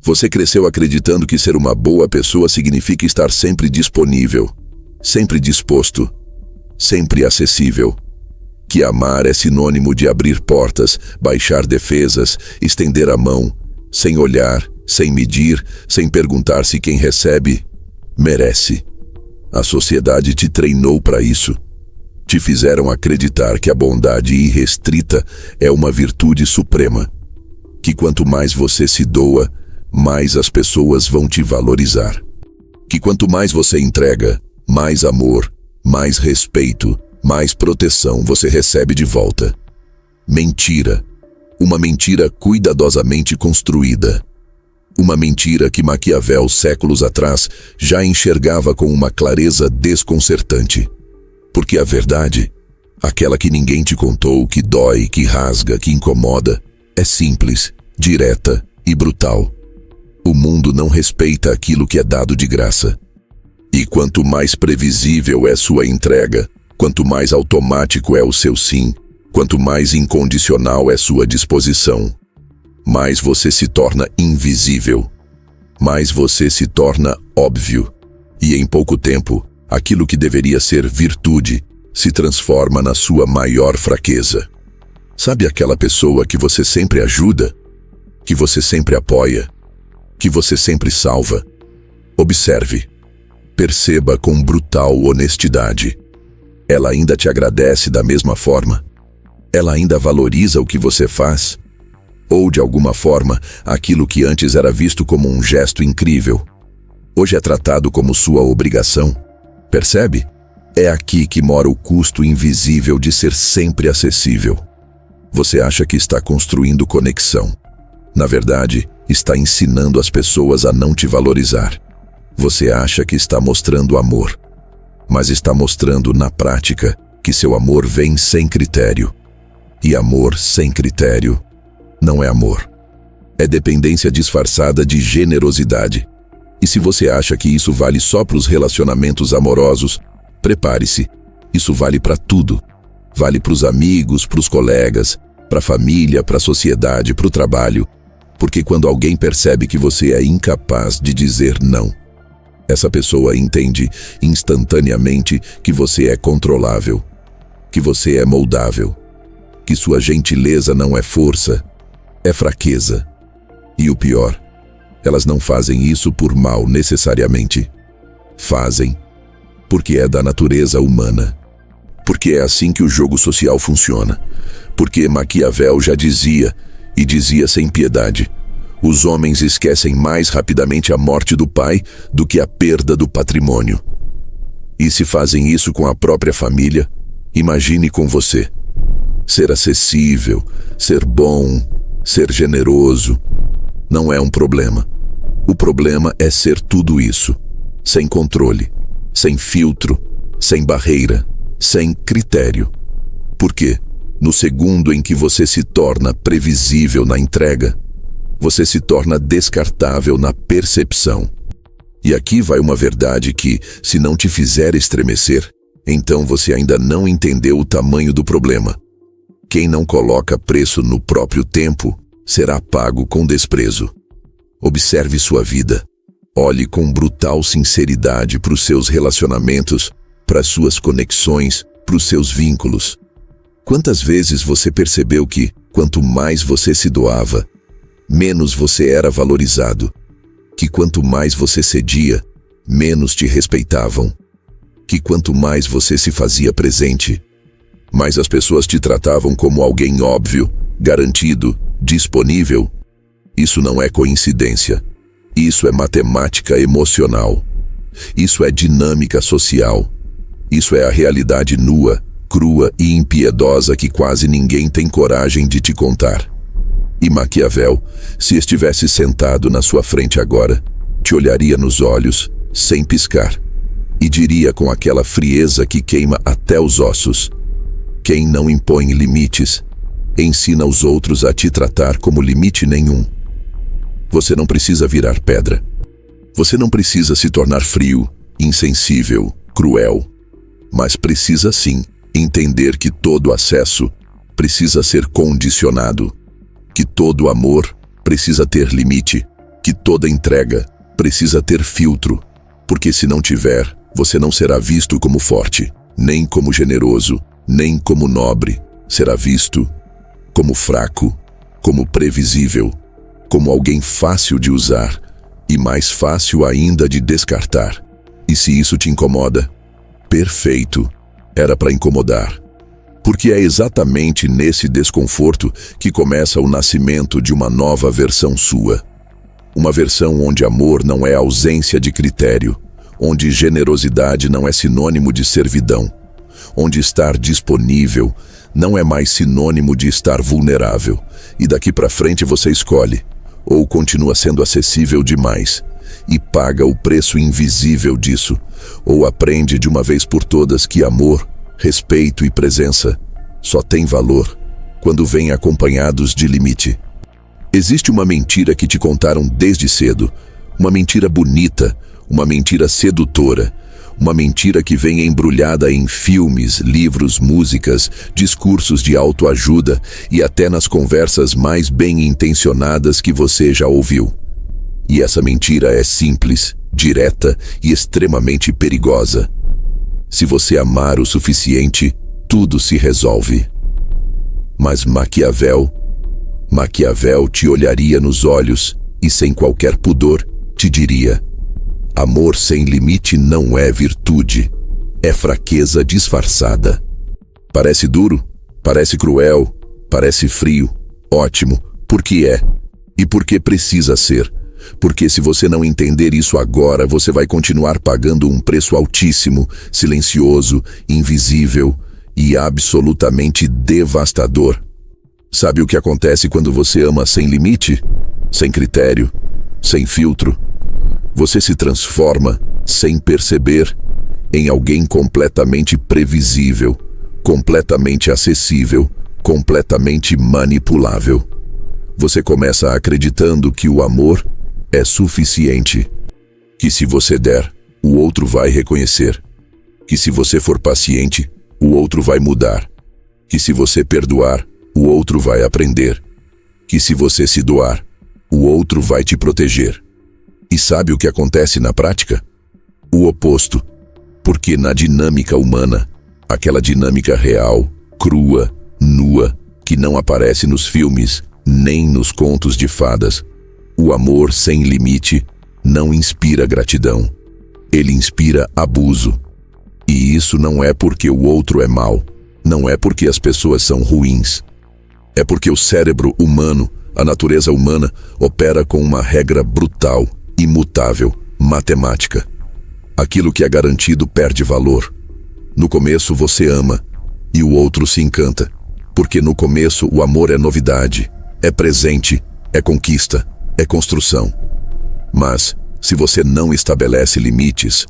Você cresceu acreditando que ser uma boa pessoa significa estar sempre disponível, sempre disposto, sempre acessível. Que amar é sinônimo de abrir portas, baixar defesas, estender a mão, sem olhar, sem medir, sem perguntar se quem recebe merece. A sociedade te treinou para isso. Te fizeram acreditar que a bondade irrestrita é uma virtude suprema. Que quanto mais você se doa, mais as pessoas vão te valorizar. Que quanto mais você entrega, mais amor, mais respeito, mais proteção você recebe de volta. Mentira. Uma mentira cuidadosamente construída. Uma mentira que Maquiavel, séculos atrás, já enxergava com uma clareza desconcertante. Porque a verdade, aquela que ninguém te contou, que dói, que rasga, que incomoda, é simples, direta e brutal. O mundo não respeita aquilo que é dado de graça. E quanto mais previsível é sua entrega, quanto mais automático é o seu sim, quanto mais incondicional é sua disposição, mais você se torna invisível, mais você se torna óbvio. E em pouco tempo, aquilo que deveria ser virtude se transforma na sua maior fraqueza. Sabe aquela pessoa que você sempre ajuda, que você sempre apoia, que você sempre salva? Observe. Perceba com brutal honestidade. Ela ainda te agradece da mesma forma? Ela ainda valoriza o que você faz? Ou, de alguma forma, aquilo que antes era visto como um gesto incrível, hoje é tratado como sua obrigação? Percebe? É aqui que mora o custo invisível de ser sempre acessível. Você acha que está construindo conexão. Na verdade, está ensinando as pessoas a não te valorizar. Você acha que está mostrando amor, mas está mostrando na prática que seu amor vem sem critério. E amor sem critério não é amor. É dependência disfarçada de generosidade. E se você acha que isso vale só para os relacionamentos amorosos, prepare-se. Isso vale para tudo. Vale para os amigos, para os colegas, para a família, para a sociedade, para o trabalho. Porque quando alguém percebe que você é incapaz de dizer não, essa pessoa entende instantaneamente que você é controlável, que você é moldável, que sua gentileza não é força, é fraqueza. E o pior, elas não fazem isso por mal necessariamente. Fazem porque é da natureza humana. Porque é assim que o jogo social funciona. Porque Maquiavel já dizia, e dizia sem piedade, os homens esquecem mais rapidamente a morte do pai do que a perda do patrimônio. E se fazem isso com a própria família, imagine com você. Ser acessível, ser bom, ser generoso, não é um problema. O problema é ser tudo isso, sem controle, sem filtro, sem barreira, sem critério. Porque, no segundo em que você se torna previsível na entrega, você se torna descartável na percepção. E aqui vai uma verdade que, se não te fizer estremecer, então você ainda não entendeu o tamanho do problema. Quem não coloca preço no próprio tempo, será pago com desprezo. Observe sua vida. Olhe com brutal sinceridade para os seus relacionamentos, para as suas conexões, para os seus vínculos. Quantas vezes você percebeu que, quanto mais você se doava, menos você era valorizado? Que quanto mais você cedia, menos te respeitavam? Que quanto mais você se fazia presente, mais as pessoas te tratavam como alguém óbvio, garantido, disponível? Isso não é coincidência. Isso é matemática emocional. Isso é dinâmica social. Isso é a realidade nua, crua e impiedosa que quase ninguém tem coragem de te contar. E Maquiavel, se estivesse sentado na sua frente agora, te olharia nos olhos, sem piscar, e diria com aquela frieza que queima até os ossos: quem não impõe limites, ensina os outros a te tratar como limite nenhum. Você não precisa virar pedra. Você não precisa se tornar frio, insensível, cruel. Mas precisa sim entender que todo acesso precisa ser condicionado. Que todo amor precisa ter limite. que toda entrega precisa ter filtro, porque se não tiver, você não será visto como forte, nem como generoso, nem como nobre. Será visto como fraco, como previsível, como alguém fácil de usar e mais fácil ainda de descartar. E se isso te incomoda, perfeito, era para incomodar. Porque é exatamente nesse desconforto que começa o nascimento de uma nova versão sua. Uma versão onde amor não é ausência de critério, onde generosidade não é sinônimo de servidão, onde estar disponível não é mais sinônimo de estar vulnerável, e daqui para frente você escolhe, ou continua sendo acessível demais, e paga o preço invisível disso, ou aprende de uma vez por todas que amor, respeito e presença só tem valor quando vêm acompanhados de limite. Existe uma mentira que te contaram desde cedo, uma mentira bonita, uma mentira sedutora, uma mentira que vem embrulhada em filmes, livros, músicas, discursos de autoajuda e até nas conversas mais bem-intencionadas que você já ouviu. E essa mentira é simples, direta e extremamente perigosa. Se você amar o suficiente, tudo se resolve. Mas Maquiavel te olharia nos olhos e sem qualquer pudor te diria: amor sem limite não é virtude, é fraqueza disfarçada. Parece duro, parece cruel, parece frio, ótimo, porque é. E porque precisa ser. Porque se você não entender isso agora, você vai continuar pagando um preço altíssimo, silencioso, invisível e absolutamente devastador. Sabe o que acontece quando você ama sem limite? Sem critério, sem filtro? Você se transforma, sem perceber, em alguém completamente previsível, completamente acessível, completamente manipulável. Você começa acreditando que o amor é suficiente, que se você der, o outro vai reconhecer, que se você for paciente, o outro vai mudar, que se você perdoar, o outro vai aprender, que se você se doar, o outro vai te proteger. E sabe o que acontece na prática? O oposto, porque na dinâmica humana, aquela dinâmica real, crua, nua, que não aparece nos filmes, nem nos contos de fadas, o amor sem limite não inspira gratidão. Ele inspira abuso. E isso não é porque o outro é mau. Não é porque as pessoas são ruins. É porque o cérebro humano, a natureza humana, opera com uma regra brutal, imutável, matemática. Aquilo que é garantido perde valor. No começo você ama e o outro se encanta. Porque no começo o amor é novidade, é presente, é conquista, é construção. Mas, se você não estabelece limites,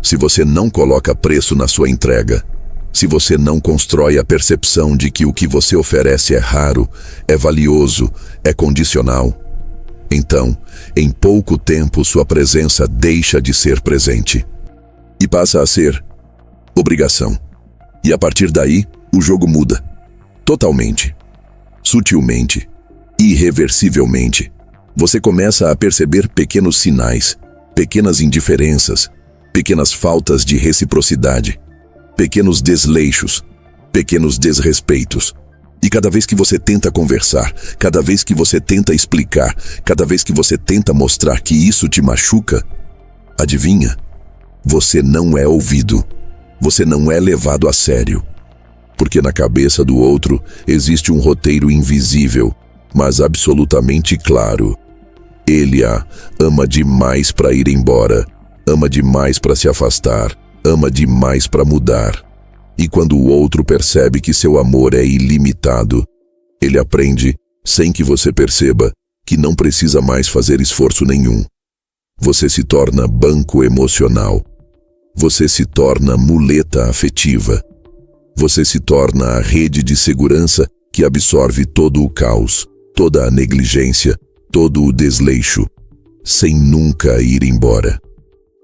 se você não coloca preço na sua entrega, se você não constrói a percepção de que o que você oferece é raro, é valioso, é condicional, então, em pouco tempo sua presença deixa de ser presente e passa a ser obrigação. E a partir daí, o jogo muda. Totalmente. Sutilmente. Irreversivelmente. Você começa a perceber pequenos sinais, pequenas indiferenças, pequenas faltas de reciprocidade, pequenos desleixos, pequenos desrespeitos. E cada vez que você tenta conversar, cada vez que você tenta explicar, cada vez que você tenta mostrar que isso te machuca, adivinha? Você não é ouvido. Você não é levado a sério. Porque na cabeça do outro existe um roteiro invisível, mas absolutamente claro. Ele a ama demais para ir embora, ama demais para se afastar, ama demais para mudar. E quando o outro percebe que seu amor é ilimitado, ele aprende, sem que você perceba, que não precisa mais fazer esforço nenhum. Você se torna banco emocional. Você se torna muleta afetiva. Você se torna a rede de segurança que absorve todo o caos, toda a negligência, todo o desleixo, sem nunca ir embora.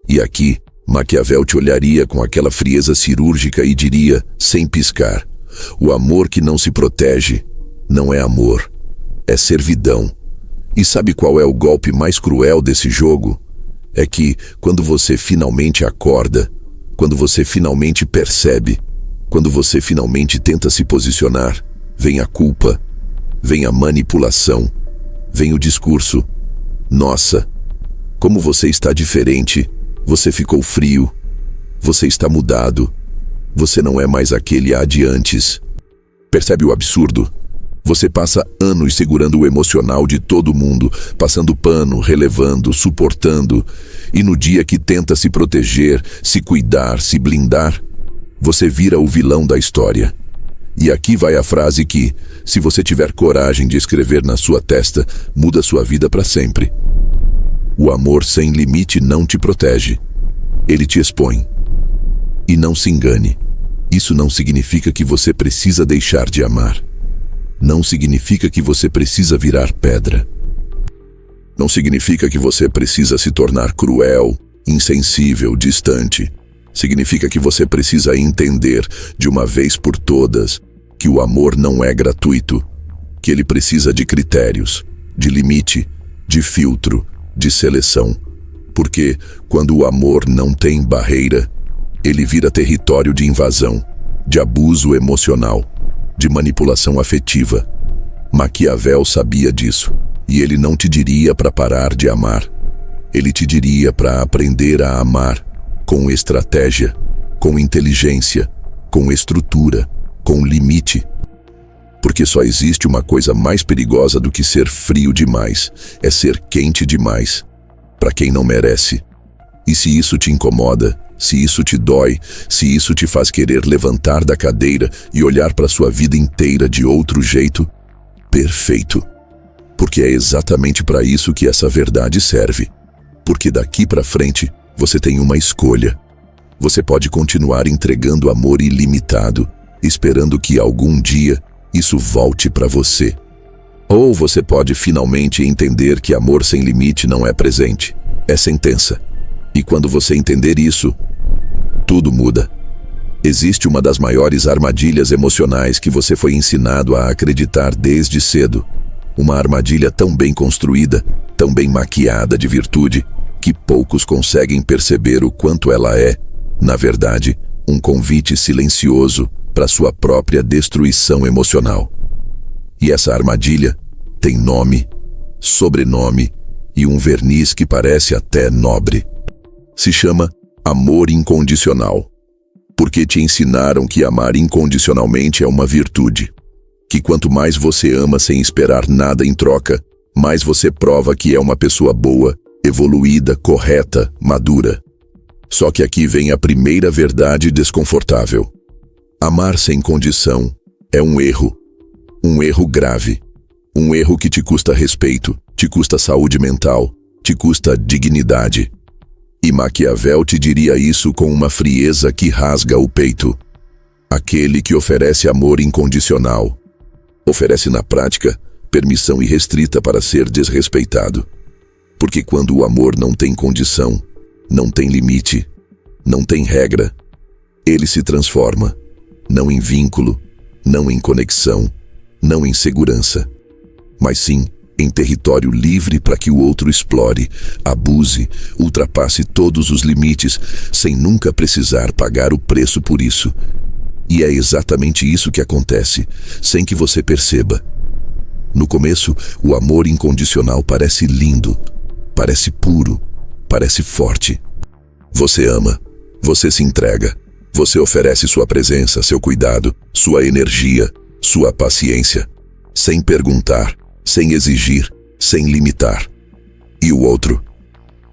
E aqui, Maquiavel te olharia com aquela frieza cirúrgica e diria, sem piscar: o amor que não se protege não é amor, é servidão. E sabe qual é o golpe mais cruel desse jogo? É que, quando você finalmente acorda, quando você finalmente percebe, quando você finalmente tenta se posicionar, vem a culpa, vem a manipulação, vem o discurso. Nossa, como você está diferente, você ficou frio, você está mudado, você não é mais aquele de antes. Percebe o absurdo? Você passa anos segurando o emocional de todo mundo, passando pano, relevando, suportando, e no dia que tenta se proteger, se cuidar, se blindar, você vira o vilão da história. E aqui vai a frase que, se você tiver coragem de escrever na sua testa, muda sua vida para sempre. O amor sem limite não te protege. Ele te expõe. E não se engane. Isso não significa que você precisa deixar de amar. Não significa que você precisa virar pedra. Não significa que você precisa se tornar cruel, insensível, distante. Significa que você precisa entender, de uma vez por todas, que o amor não é gratuito, que ele precisa de critérios, de limite, de filtro, de seleção. Porque, quando o amor não tem barreira, ele vira território de invasão, de abuso emocional, de manipulação afetiva. Maquiavel sabia disso, e ele não te diria para parar de amar. Ele te diria para aprender a amar, com estratégia, com inteligência, com estrutura, com limite. Porque só existe uma coisa mais perigosa do que ser frio demais, é ser quente demais, para quem não merece. E se isso te incomoda, se isso te dói, se isso te faz querer levantar da cadeira e olhar para sua vida inteira de outro jeito, perfeito. Porque é exatamente para isso que essa verdade serve. Porque daqui para frente, você tem uma escolha. Você pode continuar entregando amor ilimitado, esperando que algum dia isso volte para você. Ou você pode finalmente entender que amor sem limite não é presente, é sentença. E quando você entender isso, tudo muda. Existe uma das maiores armadilhas emocionais que você foi ensinado a acreditar desde cedo. Uma armadilha tão bem construída, tão bem maquiada de virtude, que poucos conseguem perceber o quanto ela é, na verdade, um convite silencioso para sua própria destruição emocional. E essa armadilha tem nome, sobrenome e um verniz que parece até nobre. Se chama amor incondicional, porque te ensinaram que amar incondicionalmente é uma virtude. Que quanto mais você ama sem esperar nada em troca, mais você prova que é uma pessoa boa, evoluída, correta, madura. Só que aqui vem a primeira verdade desconfortável. Amar sem condição é um erro grave, um erro que te custa respeito, te custa saúde mental, te custa dignidade. E Maquiavel te diria isso com uma frieza que rasga o peito. Aquele que oferece amor incondicional, oferece na prática permissão irrestrita para ser desrespeitado. Porque quando o amor não tem condição, não tem limite, não tem regra, ele se transforma, não em vínculo, não em conexão, não em segurança, mas sim em território livre para que o outro explore, abuse, ultrapasse todos os limites, sem nunca precisar pagar o preço por isso. E é exatamente isso que acontece, sem que você perceba. No começo, o amor incondicional parece lindo, parece puro, parece forte. Você ama, você se entrega, você oferece sua presença, seu cuidado, sua energia, sua paciência, sem perguntar, sem exigir, sem limitar. E o outro?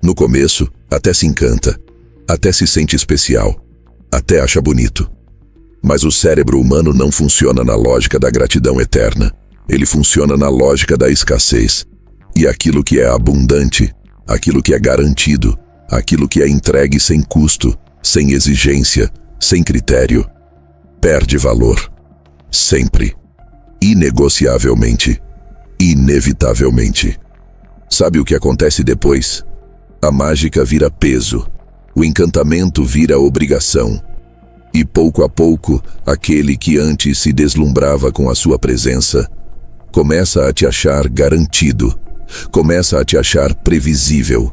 No começo, até se encanta, até se sente especial, até acha bonito. Mas o cérebro humano não funciona na lógica da gratidão eterna. Ele funciona na lógica da escassez. E aquilo que é abundante, aquilo que é garantido, aquilo que é entregue sem custo, sem exigência, sem critério, perde valor. Sempre. Inegociavelmente. Inevitavelmente. Sabe o que acontece depois? A mágica vira peso. O encantamento vira obrigação. E pouco a pouco, aquele que antes se deslumbrava com a sua presença, começa a te achar garantido, Começa a te achar previsível.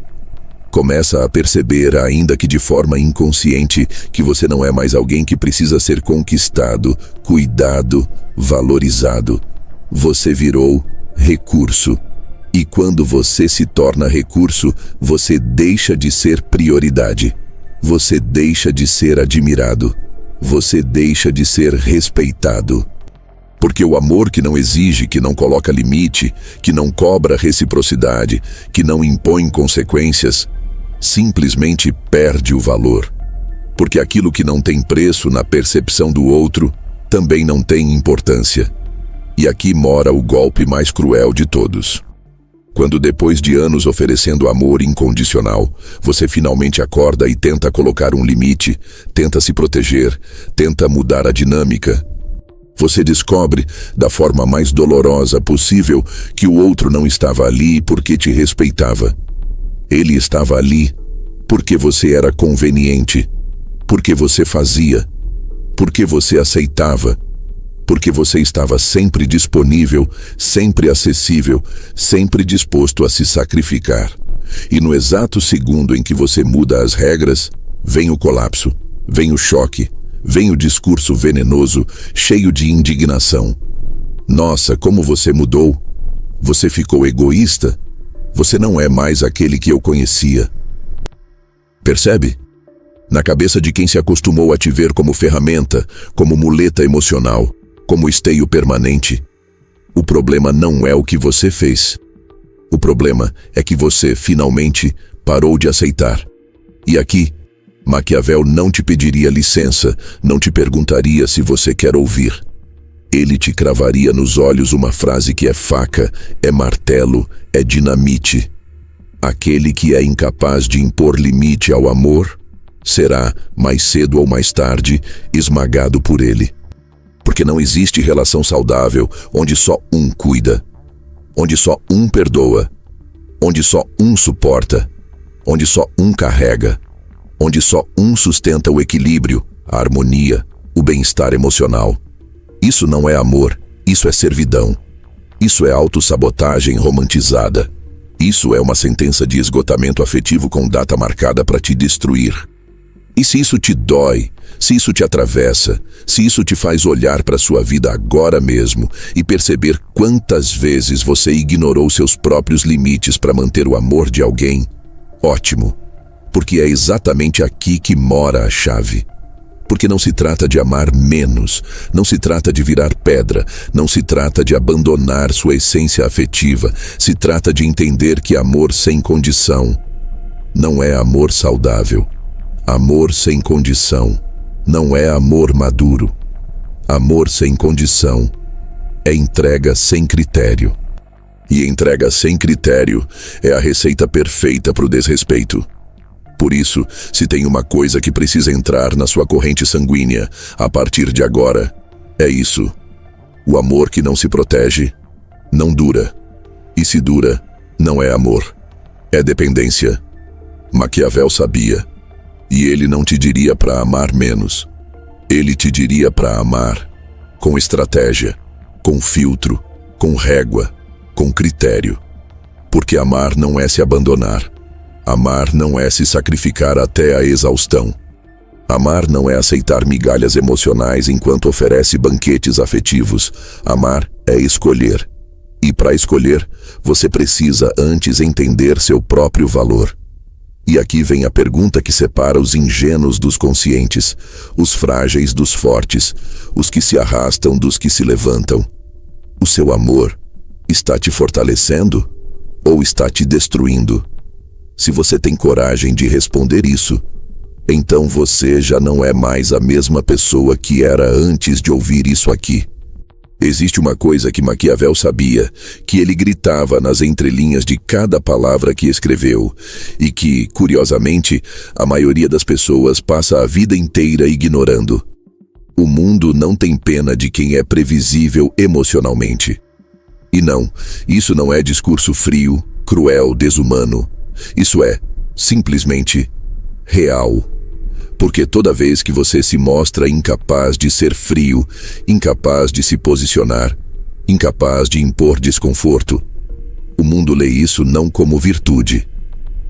Começa a perceber, ainda que de forma inconsciente, que você não é mais alguém que precisa ser conquistado, cuidado, valorizado. Você virou recurso. E quando você se torna recurso, você deixa de ser prioridade. Você deixa de ser admirado. Você deixa de ser respeitado. Porque o amor que não exige, que não coloca limite, que não cobra reciprocidade, que não impõe consequências, simplesmente perde o valor. Porque aquilo que não tem preço na percepção do outro também não tem importância. E aqui mora o golpe mais cruel de todos. Quando depois de anos oferecendo amor incondicional, você finalmente acorda e tenta colocar um limite, tenta se proteger, tenta mudar a dinâmica, você descobre, da forma mais dolorosa possível, que o outro não estava ali porque te respeitava. Ele estava ali porque você era conveniente, porque você fazia, porque você aceitava, porque você estava sempre disponível, sempre acessível, sempre disposto a se sacrificar. E no exato segundo em que você muda as regras, vem o colapso, vem o choque, vem o discurso venenoso, cheio de indignação. Nossa, como você mudou! Você ficou egoísta? Você não é mais aquele que eu conhecia. Percebe? Na cabeça de quem se acostumou a te ver como ferramenta, como muleta emocional, como esteio permanente, o problema não é o que você fez. O problema é que você, finalmente, parou de aceitar. E aqui, Maquiavel não te pediria licença, não te perguntaria se você quer ouvir. Ele te cravaria nos olhos uma frase que é faca, é martelo, é dinamite. Aquele que é incapaz de impor limite ao amor, será, mais cedo ou mais tarde, esmagado por ele. Porque não existe relação saudável onde só um cuida, onde só um perdoa, onde só um suporta, onde só um carrega, onde só um sustenta o equilíbrio, a harmonia, o bem-estar emocional. Isso não é amor, isso é servidão. Isso é autossabotagem romantizada. Isso é uma sentença de esgotamento afetivo com data marcada para te destruir. E se isso te dói, se isso te atravessa, se isso te faz olhar para sua vida agora mesmo e perceber quantas vezes você ignorou seus próprios limites para manter o amor de alguém, ótimo, porque é exatamente aqui que mora a chave. Porque não se trata de amar menos, não se trata de virar pedra, não se trata de abandonar sua essência afetiva, se trata de entender que amor sem condição não é amor saudável. Amor sem condição não é amor maduro. Amor sem condição é entrega sem critério. E entrega sem critério é a receita perfeita para o desrespeito. Por isso, se tem uma coisa que precisa entrar na sua corrente sanguínea a partir de agora, é isso. O amor que não se protege não dura. E se dura, não é amor. É dependência. Maquiavel sabia. E ele não te diria para amar menos. Ele te diria para amar com estratégia, com filtro, com régua, com critério. Porque amar não é se abandonar. Amar não é se sacrificar até a exaustão. Amar não é aceitar migalhas emocionais enquanto oferece banquetes afetivos. Amar é escolher. E para escolher, você precisa antes entender seu próprio valor. E aqui vem a pergunta que separa os ingênuos dos conscientes, os frágeis dos fortes, os que se arrastam dos que se levantam. O seu amor está te fortalecendo ou está te destruindo? Se você tem coragem de responder isso, então você já não é mais a mesma pessoa que era antes de ouvir isso aqui. Existe uma coisa que Maquiavel sabia, que ele gritava nas entrelinhas de cada palavra que escreveu, e que, curiosamente, a maioria das pessoas passa a vida inteira ignorando. O mundo não tem pena de quem é previsível emocionalmente. E não, isso não é discurso frio, cruel, desumano. Isso é, simplesmente, real. Porque toda vez que você se mostra incapaz de ser frio, incapaz de se posicionar, incapaz de impor desconforto, O mundo lê isso não como virtude.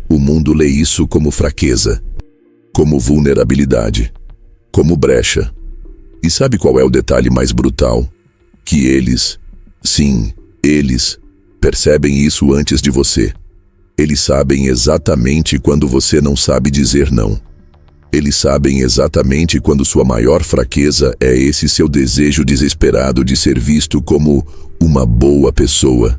O mundo lê isso como fraqueza, como vulnerabilidade, como brecha. E sabe qual é o detalhe mais brutal? Que eles, sim, eles, percebem isso antes de você. Eles sabem exatamente quando você não sabe dizer não. Eles sabem exatamente quando sua maior fraqueza é esse seu desejo desesperado de ser visto como uma boa pessoa.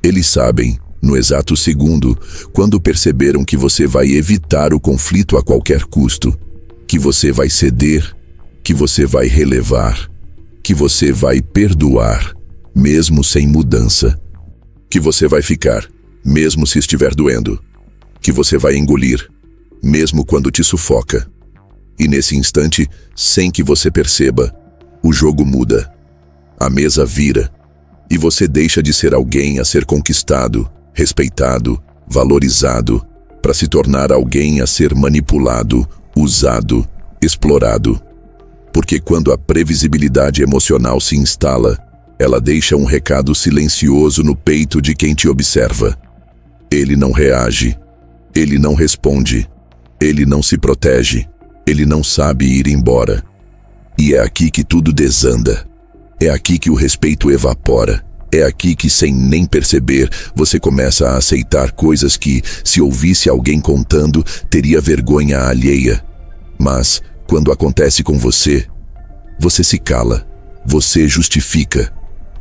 Eles sabem, no exato segundo, quando perceberam que você vai evitar o conflito a qualquer custo, que você vai ceder, que você vai relevar, que você vai perdoar, mesmo sem mudança, que você vai ficar, mesmo se estiver doendo, que você vai engolir, mesmo quando te sufoca. E nesse instante, sem que você perceba, o jogo muda. A mesa vira. E você deixa de ser alguém a ser conquistado, respeitado, valorizado, para se tornar alguém a ser manipulado, usado, explorado. Porque quando a previsibilidade emocional se instala, ela deixa um recado silencioso no peito de quem te observa. Ele não reage, ele não responde, ele não se protege, ele não sabe ir embora. E é aqui que tudo desanda. É aqui que o respeito evapora. É aqui que, sem nem perceber, você começa a aceitar coisas que, se ouvisse alguém contando, teria vergonha alheia. Mas, quando acontece com você, você se cala, você justifica,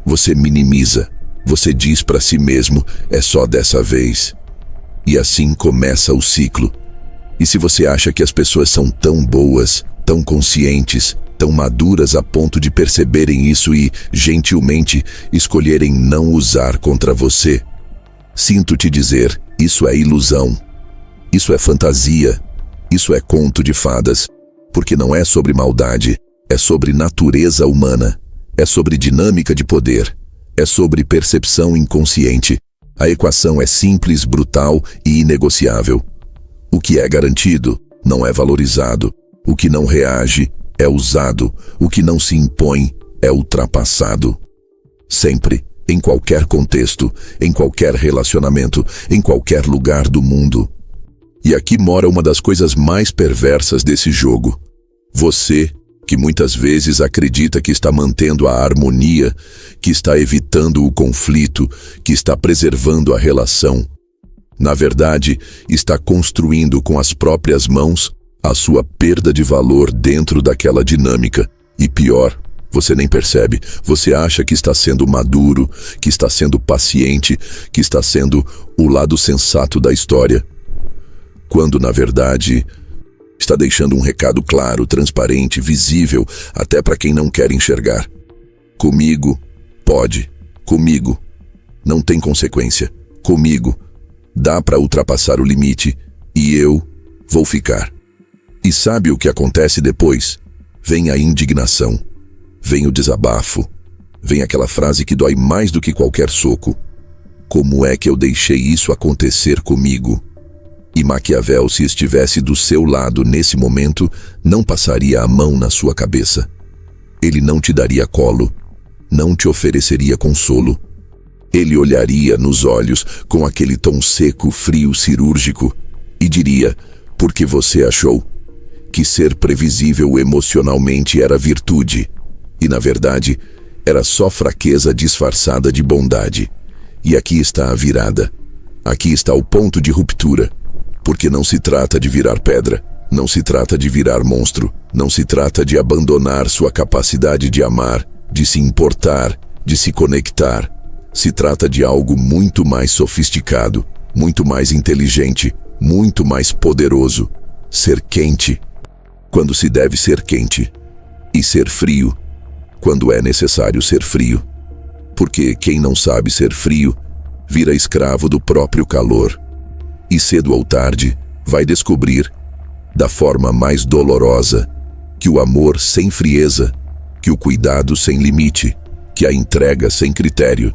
você minimiza, você diz para si mesmo, é só dessa vez. E assim começa o ciclo. E se você acha que as pessoas são tão boas, tão conscientes, tão maduras a ponto de perceberem isso e, gentilmente, escolherem não usar contra você, sinto te dizer, isso é ilusão. Isso é fantasia. Isso é conto de fadas. Porque não é sobre maldade, é sobre natureza humana. É sobre dinâmica de poder. É sobre percepção inconsciente. A equação é simples, brutal e inegociável. O que é garantido não é valorizado. O que não reage é usado. O que não se impõe é ultrapassado. Sempre, em qualquer contexto, em qualquer relacionamento, em qualquer lugar do mundo. E aqui mora uma das coisas mais perversas desse jogo. Você, que muitas vezes acredita que está mantendo a harmonia, que está evitando o conflito, que está preservando a relação, na verdade, está construindo com as próprias mãos a sua perda de valor dentro daquela dinâmica. E pior, você nem percebe. Você acha que está sendo maduro, que está sendo paciente, que está sendo o lado sensato da história, quando, na verdade, está deixando um recado claro, transparente, visível, até para quem não quer enxergar. Comigo, pode. Comigo, não tem consequência. Comigo, dá para ultrapassar o limite e eu vou ficar. E sabe o que acontece depois? Vem a indignação, vem o desabafo, vem aquela frase que dói mais do que qualquer soco. Como é que eu deixei isso acontecer comigo? E Maquiavel, se estivesse do seu lado nesse momento, não passaria a mão na sua cabeça. Ele não te daria colo, não te ofereceria consolo. Ele olharia nos olhos com aquele tom seco, frio, cirúrgico e diria, porque você achou que ser previsível emocionalmente era virtude e, na verdade, era só fraqueza disfarçada de bondade. E aqui está a virada. Aqui está o ponto de ruptura. Porque não se trata de virar pedra, não se trata de virar monstro, não se trata de abandonar sua capacidade de amar, de se importar, de se conectar. Se trata de algo muito mais sofisticado, muito mais inteligente, muito mais poderoso. Ser quente, quando se deve ser quente. E ser frio, quando é necessário ser frio. Porque quem não sabe ser frio, vira escravo do próprio calor. E cedo ou tarde, vai descobrir, da forma mais dolorosa, que o amor sem frieza, que o cuidado sem limite, que a entrega sem critério,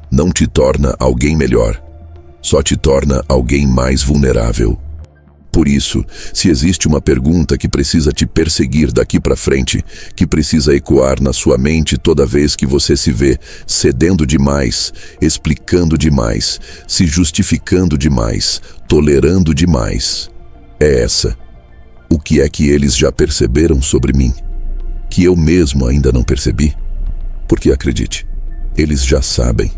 não te torna alguém melhor, só te torna alguém mais vulnerável. Por isso, se existe uma pergunta que precisa te perseguir daqui para frente, que precisa ecoar na sua mente toda vez que você se vê cedendo demais, explicando demais, se justificando demais, tolerando demais, é essa: o que é que eles já perceberam sobre mim, que eu mesmo ainda não percebi? Porque acredite, eles já sabem.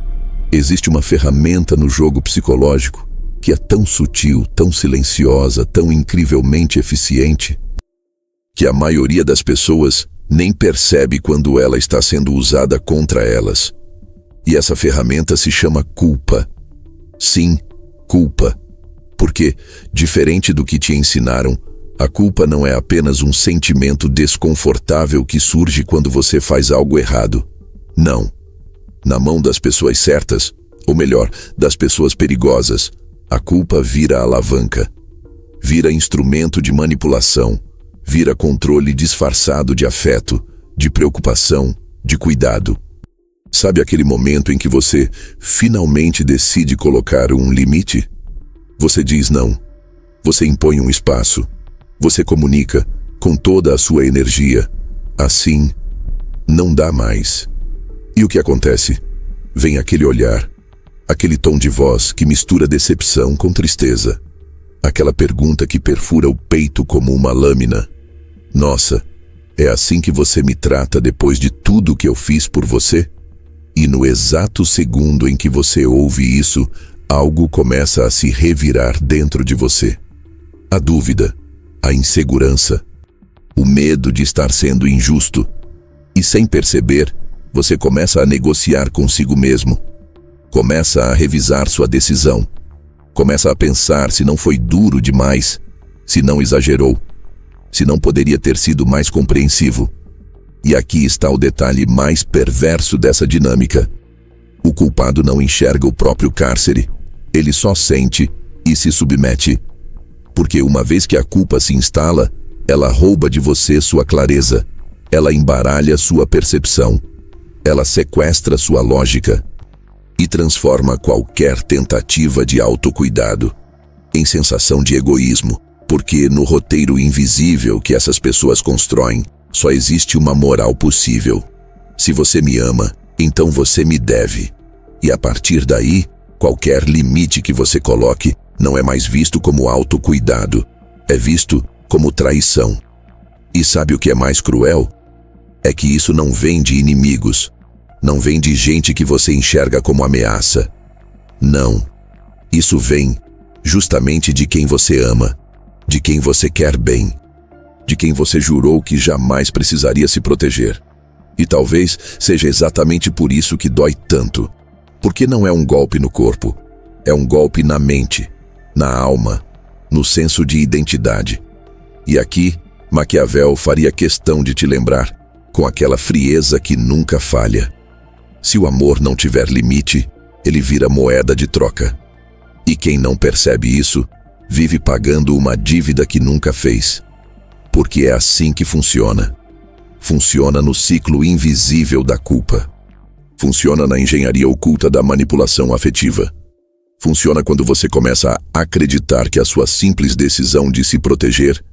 Existe uma ferramenta no jogo psicológico que é tão sutil, tão silenciosa, tão incrivelmente eficiente, que a maioria das pessoas nem percebe quando ela está sendo usada contra elas. E essa ferramenta se chama culpa. Sim, culpa. Porque, diferente do que te ensinaram, a culpa não é apenas um sentimento desconfortável que surge quando você faz algo errado. Não. Na mão das pessoas certas, ou melhor, das pessoas perigosas, a culpa vira alavanca, vira instrumento de manipulação, vira controle disfarçado de afeto, de preocupação, de cuidado. Sabe aquele momento em que você finalmente decide colocar um limite? Você diz não. Você impõe um espaço. Você comunica com toda a sua energia. Assim, não dá mais. E o que acontece? Vem aquele olhar, aquele tom de voz que mistura decepção com tristeza. Aquela pergunta que perfura o peito como uma lâmina. Nossa, é assim que você me trata depois de tudo que eu fiz por você? E no exato segundo em que você ouve isso, algo começa a se revirar dentro de você. A dúvida, a insegurança, o medo de estar sendo injusto. E sem perceber, você começa a negociar consigo mesmo. Começa a revisar sua decisão. Começa a pensar se não foi duro demais, se não exagerou, se não poderia ter sido mais compreensivo. E aqui está o detalhe mais perverso dessa dinâmica. O culpado não enxerga o próprio cárcere. Ele só sente e se submete. Porque uma vez que a culpa se instala, ela rouba de você sua clareza. Ela embaralha sua percepção. Ela sequestra sua lógica e transforma qualquer tentativa de autocuidado em sensação de egoísmo, porque no roteiro invisível que essas pessoas constroem, só existe uma moral possível. Se você me ama, então você me deve. E a partir daí, qualquer limite que você coloque não é mais visto como autocuidado, é visto como traição. E sabe o que é mais cruel? É que isso não vem de inimigos, não vem de gente que você enxerga como ameaça. Não. Isso vem justamente de quem você ama, de quem você quer bem, de quem você jurou que jamais precisaria se proteger. E talvez seja exatamente por isso que dói tanto. Porque não é um golpe no corpo, é um golpe na mente, na alma, no senso de identidade. E aqui, Maquiavel faria questão de te lembrar, com aquela frieza que nunca falha. Se o amor não tiver limite, ele vira moeda de troca. E quem não percebe isso, vive pagando uma dívida que nunca fez. Porque é assim que funciona. Funciona no ciclo invisível da culpa. Funciona na engenharia oculta da manipulação afetiva. Funciona quando você começa a acreditar que a sua simples decisão de se proteger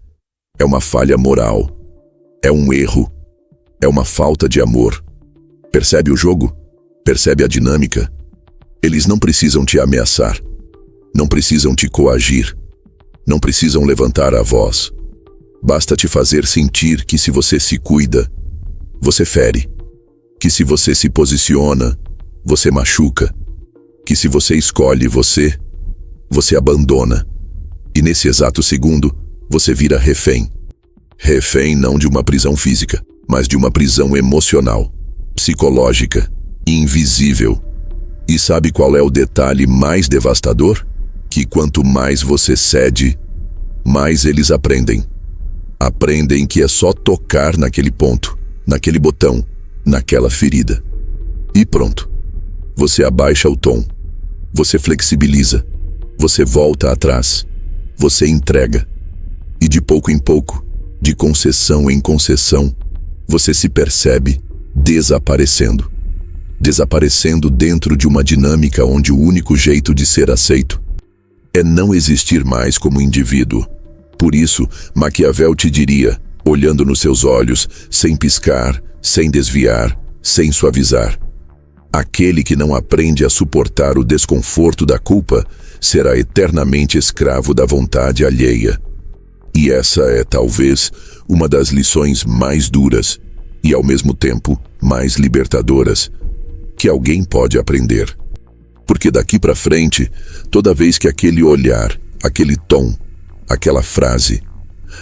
é uma falha moral, é um erro, é uma falta de amor. Percebe o jogo? Percebe a dinâmica? Eles não precisam te ameaçar, não precisam te coagir, não precisam levantar a voz. Basta te fazer sentir que se você se cuida, você fere. Que se você se posiciona, você machuca. Que se você escolhe você abandona. E nesse exato segundo, você vira refém. Refém não de uma prisão física, mas de uma prisão emocional, psicológica, invisível. E sabe qual é o detalhe mais devastador? Que quanto mais você cede, mais eles aprendem. Aprendem que é só tocar naquele ponto, naquele botão, naquela ferida. E pronto. Você abaixa o tom. Você flexibiliza. Você volta atrás. Você entrega. E de pouco em pouco, de concessão em concessão, você se percebe desaparecendo. Desaparecendo dentro de uma dinâmica onde o único jeito de ser aceito é não existir mais como indivíduo, Por isso, Maquiavel te diria, olhando nos seus olhos, sem piscar, sem desviar, sem suavizar: aquele que não aprende a suportar o desconforto da culpa será eternamente escravo da vontade alheia. E essa é, talvez, uma das lições mais duras e, ao mesmo tempo, mais libertadoras que alguém pode aprender. Porque daqui para frente, toda vez que aquele olhar, aquele tom, aquela frase,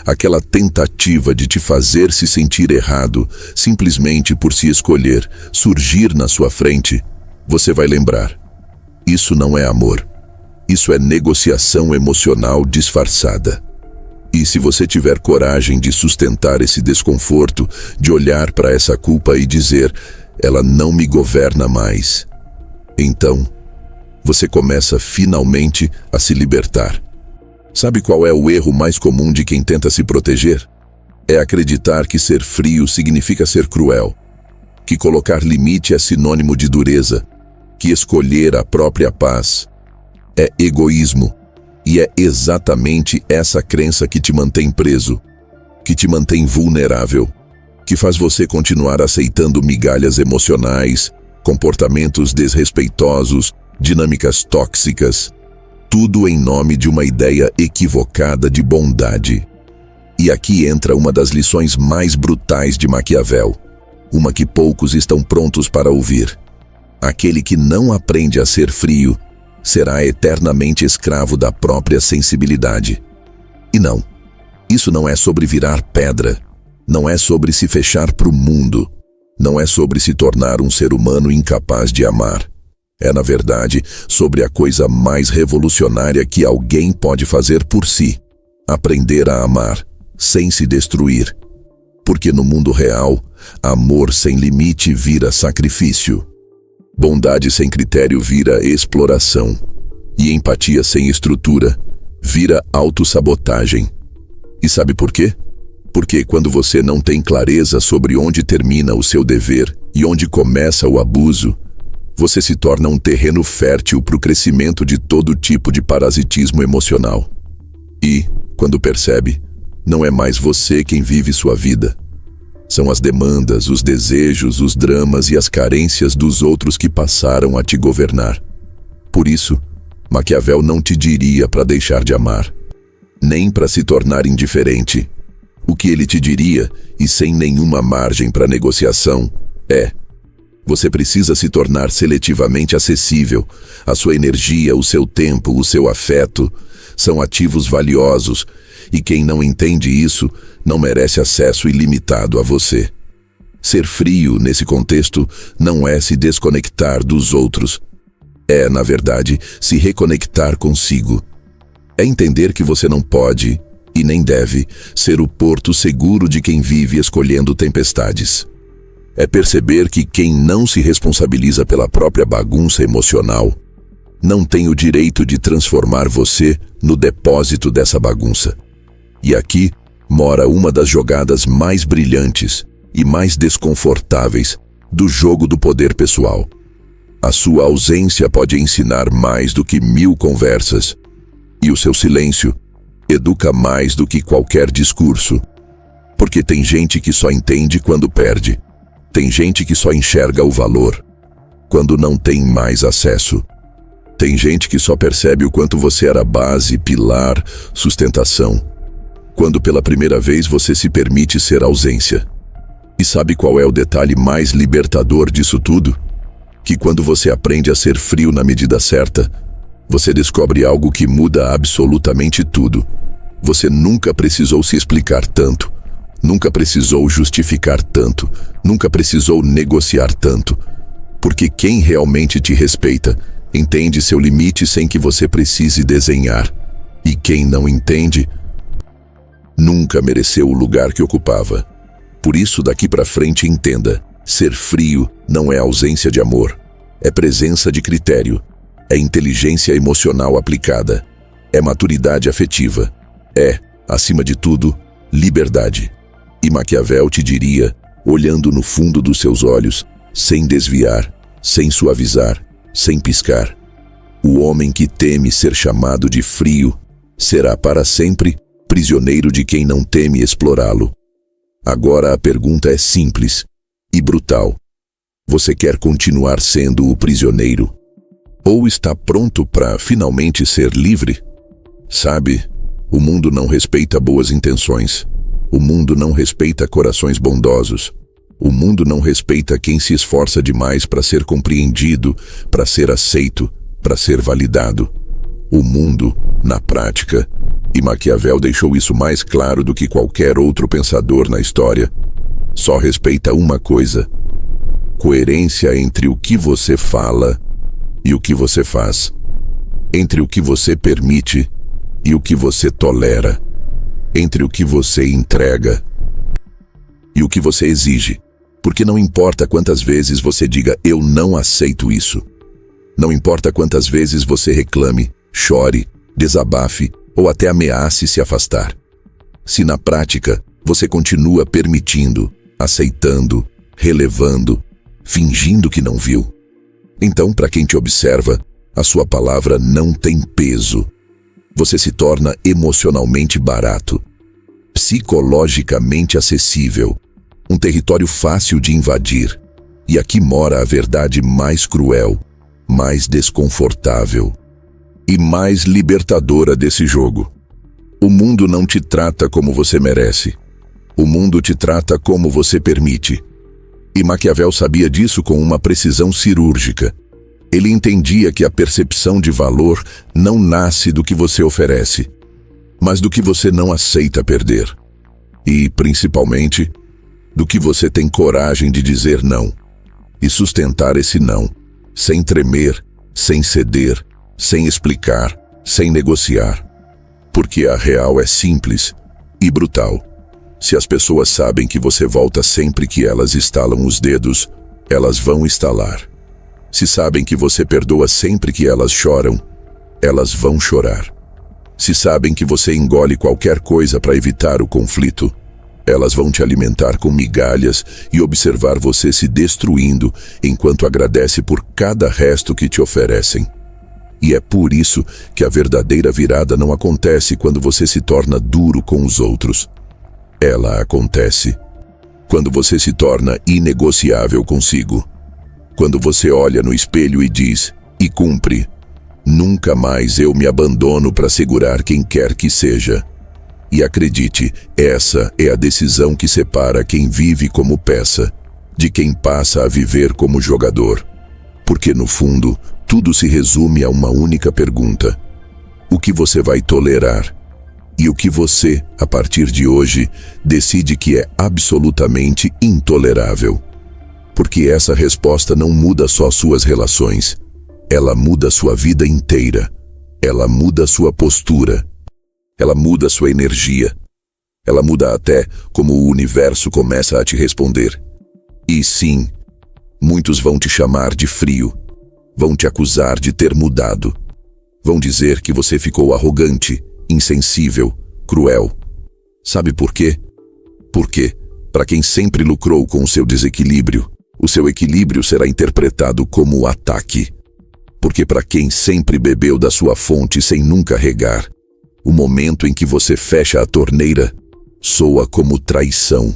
aquela tentativa de te fazer se sentir errado, simplesmente por se escolher, surgir na sua frente, você vai lembrar: isso não é amor. Isso é negociação emocional disfarçada. E se você tiver coragem de sustentar esse desconforto, de olhar para essa culpa e dizer: ela não me governa mais, então você começa finalmente a se libertar. Sabe qual é o erro mais comum de quem tenta se proteger? É acreditar que ser frio significa ser cruel, que colocar limite é sinônimo de dureza, que escolher a própria paz é egoísmo. E é exatamente essa crença que te mantém preso, que te mantém vulnerável, que faz você continuar aceitando migalhas emocionais, comportamentos desrespeitosos, dinâmicas tóxicas, tudo em nome de uma ideia equivocada de bondade. E aqui entra uma das lições mais brutais de Maquiavel, uma que poucos estão prontos para ouvir: aquele que não aprende a ser frio será eternamente escravo da própria sensibilidade. E não, isso não é sobre virar pedra, não é sobre se fechar para o mundo, não é sobre se tornar um ser humano incapaz de amar. É, na verdade, sobre a coisa mais revolucionária que alguém pode fazer por si: aprender a amar, sem se destruir. Porque no mundo real, amor sem limite vira sacrifício. Bondade sem critério vira exploração. E empatia sem estrutura vira autossabotagem. E sabe por quê? Porque quando você não tem clareza sobre onde termina o seu dever e onde começa o abuso, você se torna um terreno fértil para o crescimento de todo tipo de parasitismo emocional. E, quando percebe, não é mais você quem vive sua vida. São as demandas, os desejos, os dramas e as carências dos outros que passaram a te governar. Por isso, Maquiavel não te diria para deixar de amar, nem para se tornar indiferente. O que ele te diria, e sem nenhuma margem para negociação, é: você precisa se tornar seletivamente acessível. A sua energia, o seu tempo, o seu afeto são ativos valiosos, e quem não entende isso não merece acesso ilimitado a você. Ser frio, nesse contexto, não é se desconectar dos outros. É, na verdade, se reconectar consigo. É entender que você não pode, e nem deve, ser o porto seguro de quem vive escolhendo tempestades. É perceber que quem não se responsabiliza pela própria bagunça emocional não tem o direito de transformar você no depósito dessa bagunça. E aqui mora uma das jogadas mais brilhantes e mais desconfortáveis do jogo do poder pessoal. A sua ausência pode ensinar mais do que 1000 conversas, e o seu silêncio educa mais do que qualquer discurso. Porque tem gente que só entende quando perde. Tem gente que só enxerga o valor quando não tem mais acesso. Tem gente que só percebe o quanto você era base, pilar, sustentação, quando pela primeira vez você se permite ser ausência. E sabe qual é o detalhe mais libertador disso tudo? Que quando você aprende a ser frio na medida certa, você descobre algo que muda absolutamente tudo. Você nunca precisou se explicar tanto, nunca precisou justificar tanto, nunca precisou negociar tanto. Porque quem realmente te respeita, entende seu limite sem que você precise desenhar. E quem não entende, nunca mereceu o lugar que ocupava. Por isso, daqui para frente, entenda: ser frio não é ausência de amor, é presença de critério, é inteligência emocional aplicada, é maturidade afetiva, é, acima de tudo, liberdade. E Maquiavel te diria, olhando no fundo dos seus olhos, sem desviar, sem suavizar, sem piscar: o homem que teme ser chamado de frio será para sempre prisioneiro de quem não teme explorá-lo. Agora a pergunta é simples e brutal. Você quer continuar sendo o prisioneiro? Ou está pronto para finalmente ser livre? Sabe, o mundo não respeita boas intenções. O mundo não respeita corações bondosos. O mundo não respeita quem se esforça demais para ser compreendido, para ser aceito, para ser validado. O mundo, na prática, e Maquiavel deixou isso mais claro do que qualquer outro pensador na história, só respeita uma coisa: coerência entre o que você fala e o que você faz, entre o que você permite e o que você tolera, entre o que você entrega e o que você exige. Porque não importa quantas vezes você diga "eu não aceito isso", não importa quantas vezes você reclame, chore, desabafe ou até ameace se afastar. Se na prática você continua permitindo, aceitando, relevando, fingindo que não viu, então, para quem te observa, a sua palavra não tem peso. Você se torna emocionalmente barato, psicologicamente acessível, um território fácil de invadir. E aqui mora a verdade mais cruel, mais desconfortável e mais libertadora desse jogo. O mundo não te trata como você merece. O mundo te trata como você permite. E Maquiavel sabia disso com uma precisão cirúrgica. Ele entendia que a percepção de valor não nasce do que você oferece, mas do que você não aceita perder. E, principalmente, do que você tem coragem de dizer não. E sustentar esse não, sem tremer, sem ceder, sem explicar, sem negociar. Porque a real é simples e brutal. Se as pessoas sabem que você volta sempre que elas estalam os dedos, elas vão estalar. Se sabem que você perdoa sempre que elas choram, elas vão chorar. Se sabem que você engole qualquer coisa para evitar o conflito, elas vão te alimentar com migalhas e observar você se destruindo enquanto agradece por cada resto que te oferecem. E é por isso que a verdadeira virada não acontece quando você se torna duro com os outros. Ela acontece quando você se torna inegociável consigo. Quando você olha no espelho e diz, e cumpre: nunca mais eu me abandono para segurar quem quer que seja. E acredite, essa é a decisão que separa quem vive como peça de quem passa a viver como jogador. Porque no fundo, tudo se resume a uma única pergunta: o que você vai tolerar? E o que você, a partir de hoje, decide que é absolutamente intolerável? Porque essa resposta não muda só suas relações, ela muda sua vida inteira, ela muda sua postura, ela muda sua energia, ela muda até como o universo começa a te responder. E sim, muitos vão te chamar de frio, vão te acusar de ter mudado, vão dizer que você ficou arrogante, insensível, cruel. Sabe por quê? Porque, para quem sempre lucrou com o seu desequilíbrio, o seu equilíbrio será interpretado como ataque. Porque para quem sempre bebeu da sua fonte sem nunca regar, o momento em que você fecha a torneira soa como traição.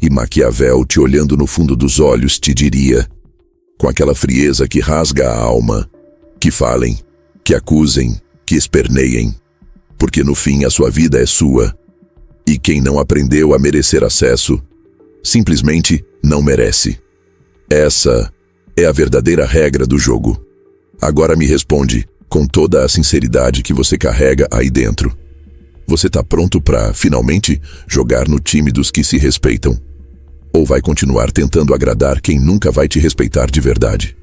E Maquiavel, te olhando no fundo dos olhos, te diria, com aquela frieza que rasga a alma, que falem, que acusem, que esperneiem, porque no fim a sua vida é sua, e quem não aprendeu a merecer acesso, simplesmente não merece. Essa é a verdadeira regra do jogo. Agora me responde, com toda a sinceridade que você carrega aí dentro. Você tá pronto para, finalmente, jogar no time dos que se respeitam? Ou vai continuar tentando agradar quem nunca vai te respeitar de verdade?